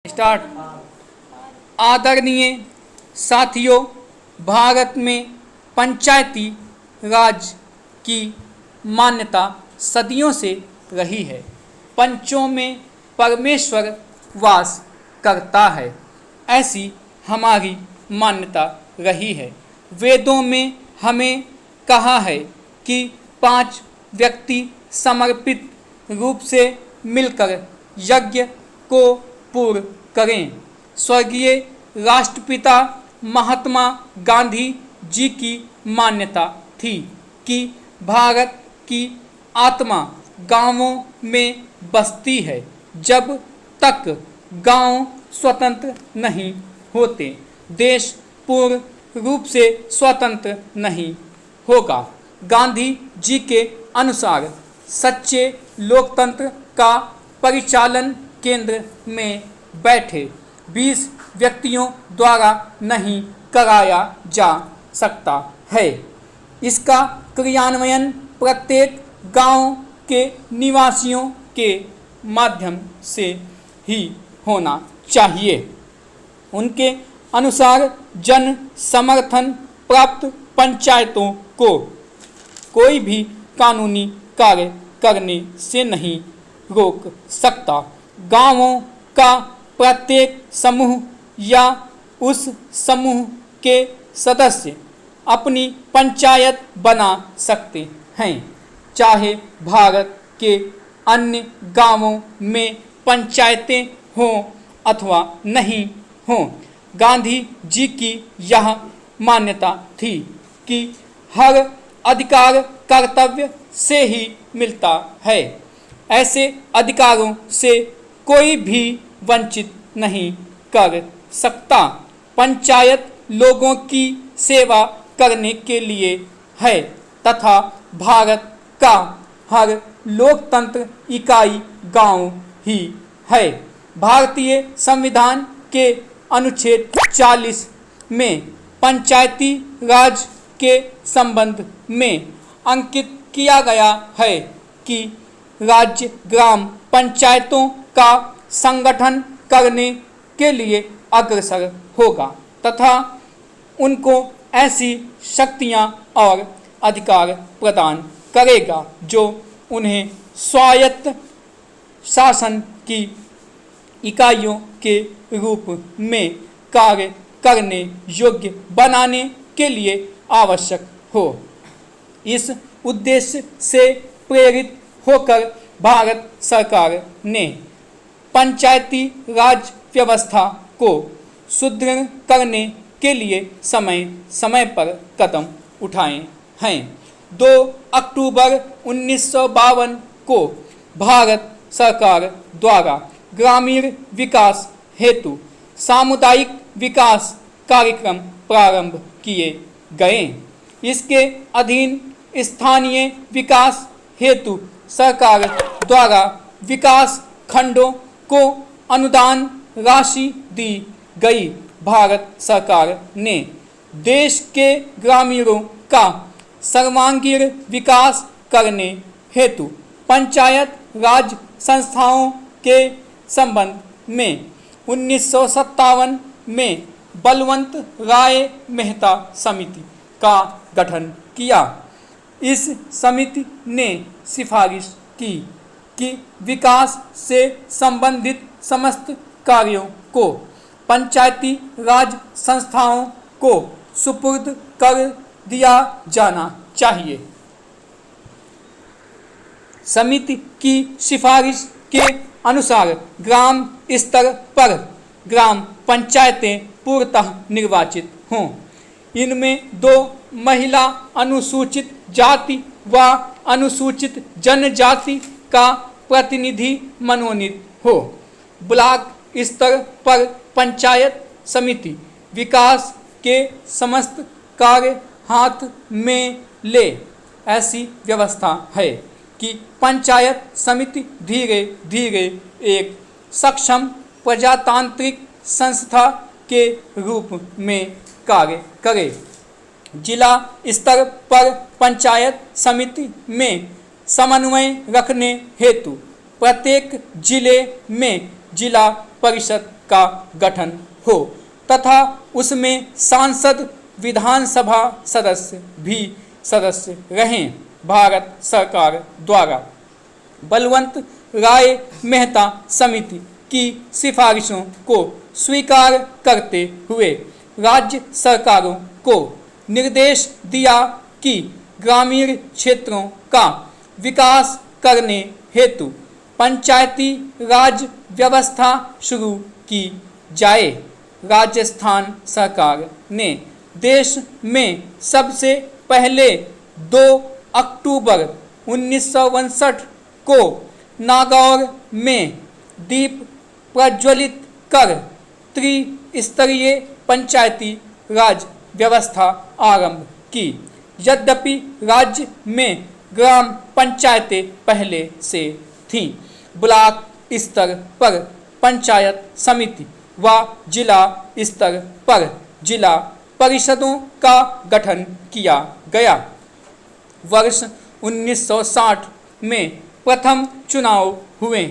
Start. आदरणीय साथियों, भारत में पंचायती राज की मान्यता सदियों से रही है। पंचों में परमेश्वर वास करता है, ऐसी हमारी मान्यता रही है। वेदों में हमें कहा है कि 5 व्यक्ति समर्पित रूप से मिलकर यज्ञ को पूर्ण करें। स्वर्गीय राष्ट्रपिता महात्मा गांधी जी की मान्यता थी कि भारत की आत्मा गांवों में बसती है। जब तक गांव स्वतंत्र नहीं होते, देश पूर्ण रूप से स्वतंत्र नहीं होगा। गांधी जी के अनुसार सच्चे लोकतंत्र का परिचालन केंद्र में बैठे 20 व्यक्तियों द्वारा नहीं कराया जा सकता है। इसका क्रियान्वयन प्रत्येक गांव के निवासियों के माध्यम से ही होना चाहिए। उनके अनुसार जन समर्थन प्राप्त पंचायतों को कोई भी कानूनी कार्य करने से नहीं रोक सकता। गांवों का प्रत्येक समूह या उस समूह के सदस्य अपनी पंचायत बना सकते हैं, चाहे भारत के अन्य गांवों में पंचायतें हों अथवा नहीं हों। गांधी जी की यह मान्यता थी कि हर अधिकार कर्तव्य से ही मिलता है। ऐसे अधिकारों से कोई भी वंचित नहीं कर सकता। पंचायत लोगों की सेवा करने के लिए है तथा भारत का हर लोकतंत्र इकाई गांव ही है। भारतीय संविधान के अनुच्छेद 40 में पंचायती राज के संबंध में अंकित किया गया है कि राज्य ग्राम पंचायतों का संगठन करने के लिए अग्रसर होगा तथा उनको ऐसी शक्तियां और अधिकार प्रदान करेगा जो उन्हें स्वायत्त शासन की इकाइयों के रूप में कार्य करने योग्य बनाने के लिए आवश्यक हो। इस उद्देश्य से प्रेरित होकर भारत सरकार ने पंचायती राज व्यवस्था को सुदृढ़ करने के लिए समय समय पर कदम उठाए हैं। 2 अक्टूबर 1952 को भारत सरकार द्वारा ग्रामीण विकास हेतु सामुदायिक विकास कार्यक्रम प्रारंभ किए गए। इसके अधीन स्थानीय विकास हेतु सरकार द्वारा विकास खंडों को अनुदान राशि दी गई। भारत सरकार ने देश के ग्रामीणों का सर्वांगीण विकास करने हेतु पंचायत राज संस्थाओं के संबंध में 1957 में बलवंत राय मेहता समिति का गठन किया। इस समिति ने सिफारिश की कि विकास से संबंधित समस्त कार्यों को पंचायती राज संस्थाओं को सुपुर्द कर दिया जाना चाहिए। समिति की सिफारिश के अनुसार ग्राम स्तर पर ग्राम पंचायतें पूर्णतः निर्वाचित हों। इनमें 2 महिला अनुसूचित जाति व अनुसूचित जनजाति का प्रतिनिधि मनोनीत हो। ब्लॉक स्तर पर पंचायत समिति विकास के समस्त कार्य हाथ में ले। ऐसी व्यवस्था है कि पंचायत समिति धीरे धीरे एक सक्षम प्रजातांत्रिक संस्था के रूप में कार्य करे। जिला स्तर पर पंचायत समिति में समन्वय रखने हेतु प्रत्येक जिले में जिला परिषद का गठन हो तथा उसमें सांसद विधानसभा सदस्य भी सदस्य रहें। भारत सरकार द्वारा बलवंत राय मेहता समिति की सिफारिशों को स्वीकार करते हुए राज्य सरकारों को निर्देश दिया कि ग्रामीण क्षेत्रों का विकास करने हेतु पंचायती राज व्यवस्था शुरू की जाए। राजस्थान सरकार ने देश में सबसे पहले 2 अक्टूबर 1959 को नागौर में दीप प्रज्वलित कर त्रिस्तरीय पंचायती राज व्यवस्था आरंभ की। यद्यपि राज्य में ग्राम पंचायतें पहले से थीं, ब्लॉक स्तर पर पंचायत समिति व जिला स्तर पर जिला परिषदों का गठन किया गया। वर्ष 1960 में प्रथम चुनाव हुए